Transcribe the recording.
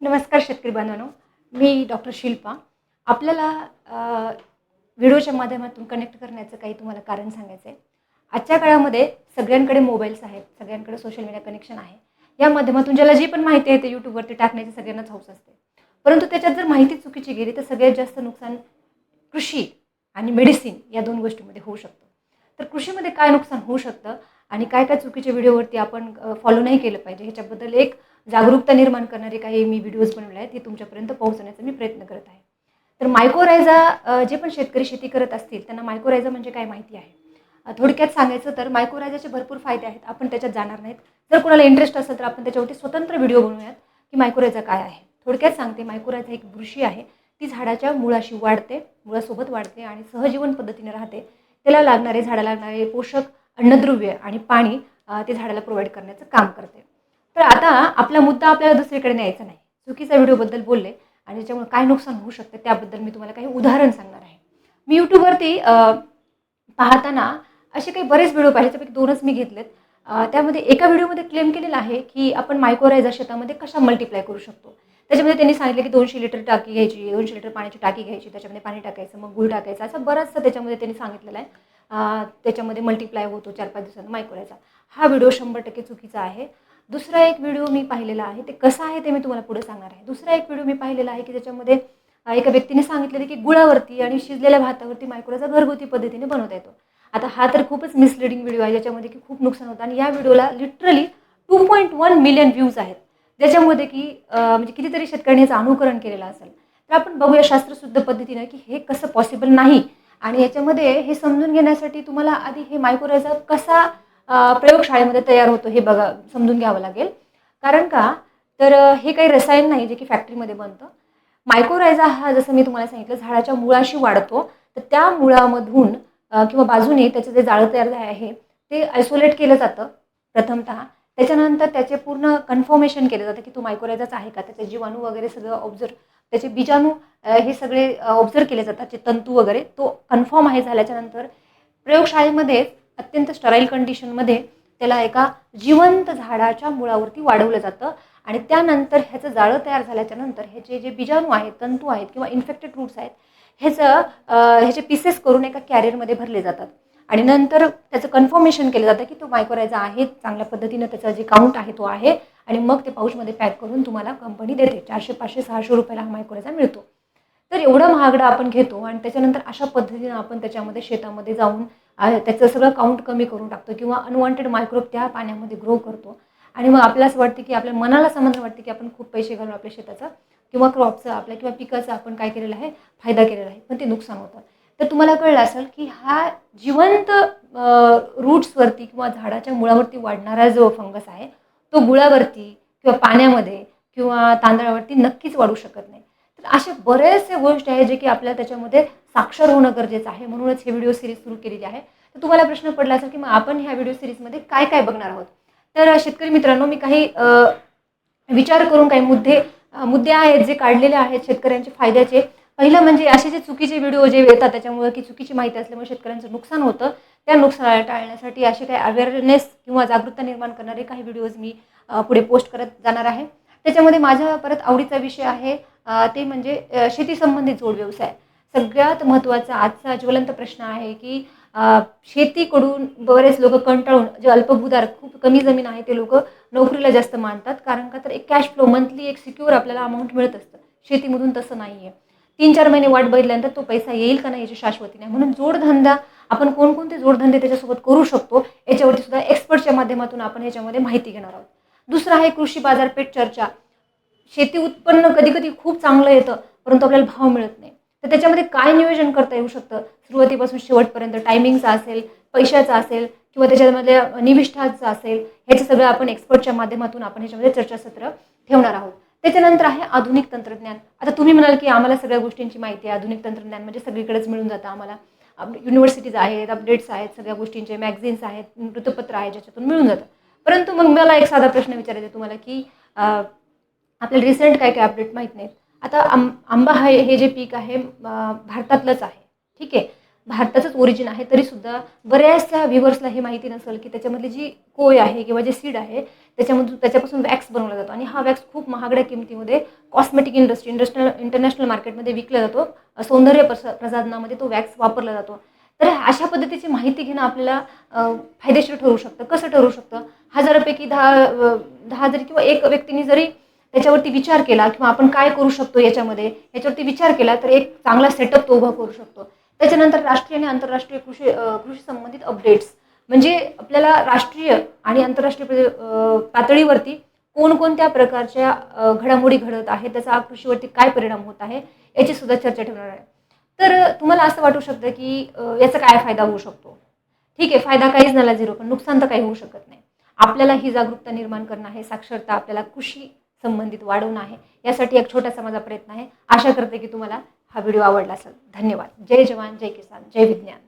नमस्कार शेतकरी बांधवांनो, मी डॉक्टर शिल्पा. आपल्याला व्हिडिओच्या माध्यमातून कनेक्ट करण्याचं काही तुम्हाला कारण सांगायचं आहे. आजच्या काळामध्ये सगळ्यांकडे मोबाईल्स आहेत, सगळ्यांकडे सोशल मीडिया कनेक्शन आहे. या माध्यमातून ज्याला जी पण माहिती आहे ते YouTubeवरती टाकण्याची सगळ्यांनाच हौस असते. परंतु त्याच्यात जर माहिती चुकीची गेली तर सगळ्यात जास्त नुकसान कृषी आणि मेडिसिन या 2 गोष्टींमध्ये होऊ शकतं. तर कृषीमध्ये काय नुकसान होऊ शकतं आणि काय-काय चुकीच्या व्हिडिओवरती आपण फॉलो नाही केलं पाहिजे ह्याच्याबद्दल एक जागरूकता निर्माण करणारे काही मी व्हिडिओज बनवले आहेत, ते तुमच्यापर्यंत पोहोचवण्याचा मी प्रयत्न करत आहे. तर मायक्रोरायझा जे पण शेतकरी शेती करत असतील त्यांना मायक्रोरायझा म्हणजे काय माहिती आहे. थोडक्यात सांगायचं तर मायक्रोरायझाचे भरपूर फायदे आहेत. आपण त्याच्यात जाणार नाहीत. जर कोणाला इंटरेस्ट असेल तर आपण त्याच्यावरती स्वतंत्र व्हिडिओ बनवूयात, की मायक्रोरायझा काय आहे. थोडक्यात सांगते, मायक्रोरायझा एक बुरशी आहे. ती झाडाच्या मुळाशी वाढते, मुळासोबत वाढते आणि सहजीवन पद्धतीने राहते. त्याला लागणारे, झाडाला लागणारे पोषक अन्नद्रव्य आणि पाणी ते झाडाला प्रोव्हाइड करण्याचं काम करते. तर आता आपला मुद्दा आपल्याला दुसरीकडे न्यायचा नाही. चुकीच्या व्हिडिओबद्दल बोलले आणि त्याच्यामुळे काय नुकसान होऊ शकते त्याबद्दल मी तुम्हाला काही उदाहरण सांगणार आहे. मी YouTubeवरती पाहताना असे काही बरेच व्हिडिओ पाहिले, त्यापैकी 2च मी घेतलेत. त्यामध्ये एका व्हिडिओमध्ये क्लेम केलेलं आहे, की आपण मायक्रोरायझा शेतामध्ये कशा मल्टिप्लाय करू शकतो. त्याच्यामध्ये त्यांनी सांगितलं, की 200 लिटर टाकी घ्यायची, 200 लिटर पाण्याची टाकी घ्यायची, त्याच्यामध्ये पाणी टाकायचं, मग गूळ टाकायचा, असं बराचसा त्याच्यामध्ये त्यांनी सांगितलेलं आहे. त्याच्यामध्ये मल्टिप्लाय होतो 4-5 दिवसांनी मायक्रोरायझा. हा व्हिडिओ 100% चुकीचा आहे. दुसरा एक व्हिडिओ मी पाहिलेला आहे, ते कसं आहे ते मी तुम्हाला पुढे सांगणार आहे. दुसरा एक व्हिडिओ मी पाहिलेला आहे, की त्याच्यामध्ये एका व्यक्तीने सांगितलेलं, की गुळावरती आणि शिजलेल्या भातावरती मायक्रोरायझा घरगुती पद्धतीने बनवता येतो. आता हा तर खूपच मिसलीडिंग व्हिडिओ आहे, ज्याच्यामध्ये की खूप नुकसान होतं आणि या व्हिडिओला लिटरली 2.1 मिलियन व्ह्यूज आहेत. ज्याच्यामध्ये की म्हणजे कितीतरी शेतकऱ्यांनी याचं अनुकरण केलेलं असेल. तर आपण बघूया शास्त्रशुद्ध पद्धतीनं, की हे कसं पॉसिबल नाही आणि याच्यामध्ये हे समजून घेण्यासाठी तुम्हाला आधी हे मायक्रोरायझा कसा प्रयोगशाळेमध्ये तयार होतो हे समजून घ्यावं लागेल. कारण का तर हे काही रसायन नाही जे की फॅक्टरीमध्ये बनतं. मायक्रोरायझा हा जसं मी तुम्हाला सांगितलं झाडाच्या मुळाशी वाढतो. तर त्या मुळामधून किंवा बाजूने त्याचं जे जाळं तयार झालं आहे ते आयसोलेट केलं जातं प्रथमतः. त्याच्यानंतर त्याचे पूर्ण कन्फर्मेशन केलं जातं, की तो मायक्रोरायझाच आहे का? त्याचे जीवाणू वगैरे सगळं त्याचे बीजाणू हे सगळे ऑब्झर्व्ह केले जातात. जे तंतू वगैरे तो कन्फर्म आहे झाल्याच्यानंतर प्रयोगशाळेमध्ये अत्यंत स्टराईल कंडिशनमध्ये त्याला एका जिवंत झाडाच्या मुळावरती वाढवलं जातं आणि त्यानंतर ह्याचं जाळं तयार झाल्याच्यानंतर ह्याचे जे बीजाणू आहेत, तंतू आहेत किंवा इन्फेक्टेड रूट्स आहेत, ह्याचे पीसेस करून एका कॅरियरमध्ये भरले जातात आणि नंतर त्याचं कन्फर्मेशन केलं जातं, की तो मायक्रोरायझा आहे, चांगल्या पद्धतीनं त्याचा जे काउंट आहे तो आहे आणि मग ते पाऊचमध्ये पॅक करून तुम्हाला कंपनी देते. 400, 500, 600 रुपयाला हा मायक्रोरायझा मिळतो. तर एवढं महागडं आपण घेतो आणि त्याच्यानंतर अशा पद्धतीनं आपण त्याच्यामध्ये शेतामध्ये जाऊन त्याचं सगळं काउंट कमी करून टाकतो किंवा अनवॉन्टेड मायक्रोब त्या पाण्यामध्ये ग्रो करतो आणि मग आपल्याला असं वाटतं, की आपल्या मनाला समाधान वाटतं, की आपण खूप पैसे घालून आपल्या शेताचा किंवा क्रॉपचा आपल्या किंवा पिकाचा आपण काय केलेलं आहे, फायदा केलेला आहे. पण ते नुकसान होतं. तर तुम्हाला कळलं असेल, की हा जिवंत रूट्सवरती किंवा झाडाच्या मुळावरती वाढणारा जो फंगस आहे, तो गुळावरती किंवा पाण्यामध्ये किंवा तांदळावरती नक्कीच वाढू शकत नाही. तर अशा बरेचसे गोष्टी आहेत, जे की आपल्याला त्याच्यामध्ये साक्षर होणं गरजेचं आहे. म्हणूनच हे व्हिडिओ सीरीज सुरू केलेली आहे. तर तुम्हाला प्रश्न पडला असेल, की मग आपण ह्या व्हिडिओ सीरीजमध्ये काय-काय बघणार आहोत? तर शेतकरी मित्रांनो, मी काही विचार करून काही मुद्दे आहेत जे काढलेले आहेत शेतकऱ्यांच्या फायद्याचे. पहिलं म्हणजे असे जे चुकीचे व्हिडिओ जे येतात त्याच्यामुळे की चुकीची माहिती असल्यामुळे शेतकऱ्यांचं नुकसान होतं. त्या नुकसानाला टाळण्यासाठी असे काही अवेअरनेस किंवा जागरूकता निर्माण करणारे काही व्हिडिओज मी पुढे पोस्ट करत जाणार आहे. त्याच्यामध्ये माझ्या परत आवडीचा विषय आहे ते म्हणजे शेती संबंधित जोड व्यवसाय. सगळ्यात महत्त्वाचा आजचा ज्वलंत प्रश्न आहे, की शेतीकडून बरेच लोकं कंटाळून जे अल्पभूधारक खूप कमी जमीन आहे ते लोकं नोकरीला जास्त मानतात. कारण का तर एक कॅश फ्लो मंथली एक सिक्युअर आपल्याला अमाउंट मिळत असतं. शेतीमधून तसं नाही आहे. 3-4 महिने वाट बघितल्यानंतर तो पैसा येईल का नाही याची शाश्वती नाही. म्हणून जोडधंदा आपण कोणकोणते जोडधंदे त्याच्यासोबत करू शकतो याच्यावरती सुद्धा एक्सपर्टच्या माध्यमातून आपण याच्यामध्ये माहिती घेणार आहोत. दुसरं आहे कृषी बाजारपेठ चर्चा. शेती उत्पन्न कधी-कधी खूप चांगलं येतं, परंतु आपल्याला भाव मिळत नाही. तर त्याच्यामध्ये काय नियोजन करता येऊ शकतं? सुरुवातीपासून शेवटपर्यंत टायमिंगचा असेल, पैशाचा असेल किंवा त्याच्यामधल्या निविष्ठाचं असेल, ह्याचं सगळं आपण एक्सपर्टच्या माध्यमातून आपण ह्याच्यामध्ये चर्चासत्र ठेवणार आहोत. त्याच्यानंतर आहे आधुनिक तंत्रज्ञान. आता तुम्ही म्हणाल, की आम्हाला सगळ्या गोष्टींची माहिती आहे. आधुनिक तंत्रज्ञान म्हणजे सगळीकडेच मिळून जातं आम्हाला. युनिव्हर्सिटीज आहेत, अपडेट्स आहेत, सगळ्या गोष्टींचे मॅगझिन्स आहेत, वृत्तपत्र आहे ज्याच्यातून मिळून जातं. परंतु मग मला एक साधा प्रश्न विचारायचा आहे तुम्हाला, की आपल्याला रिसेंट काय काय अपडेट माहीत नाहीत. आता आंबा हे जे पीक आहे भारतातलंच आहे. ठीक आहे. भारताचंच ओरिजिन आहे, तरीसुद्धा बऱ्याचशा व्ह्युअर्सला हे माहिती नसेल की त्याच्यामधली जी कोय आहे किंवा जे सीड आहे त्याच्यापासून वॅक्स बनवला जातो आणि हा वॅक्स खूप महागड्या किमतीमध्ये कॉस्मेटिक इंटरनॅशनल मार्केटमध्ये विकला जातो. सौंदर्य प्रसाधनामध्ये तो वॅक्स वापरला जातो. तर अशा पद्धतीची माहिती घेणं आपल्याला फायदेशीर ठरू शकतं. कसं ठरू शकतं? हजारापैकी 10 जरी किंवा एक व्यक्तीने जरी त्याच्यावरती विचार केला किंवा आपण काय करू शकतो याच्यावरती विचार केला तर एक चांगला सेटअप तो उभा करू शकतो. त्याच्यानंतर राष्ट्रीय आणि आंतरराष्ट्रीय कृषी संबंधित अपडेट्स म्हणजे आपल्याला राष्ट्रीय आणि आंतरराष्ट्रीय पातळीवरती कोणकोणत्या प्रकारच्या घडामोडी घडत आहेत, त्याचा कृषीवरती काय परिणाम होत आहे याची सुद्धा चर्चा ठेवणार आहे. तर तुम्हाला असं वाटू शकतं की याचा काय फायदा होऊ शकतो? ठीक आहे, फायदा काहीच झाला झिरो, पण नुकसान तर काही होऊ शकत नाही. आपल्याला ही जागरूकता निर्माण करणं आहे, साक्षरता आपल्याला कृषी संबंधित वाढवणं आहे. यासाठी एक छोटासा माझा प्रयत्न आहे. आशा करते की तुम्हाला हा व्हिडिओ आवडला असेल. धन्यवाद. जय जवान, जय किसान, जय विज्ञान.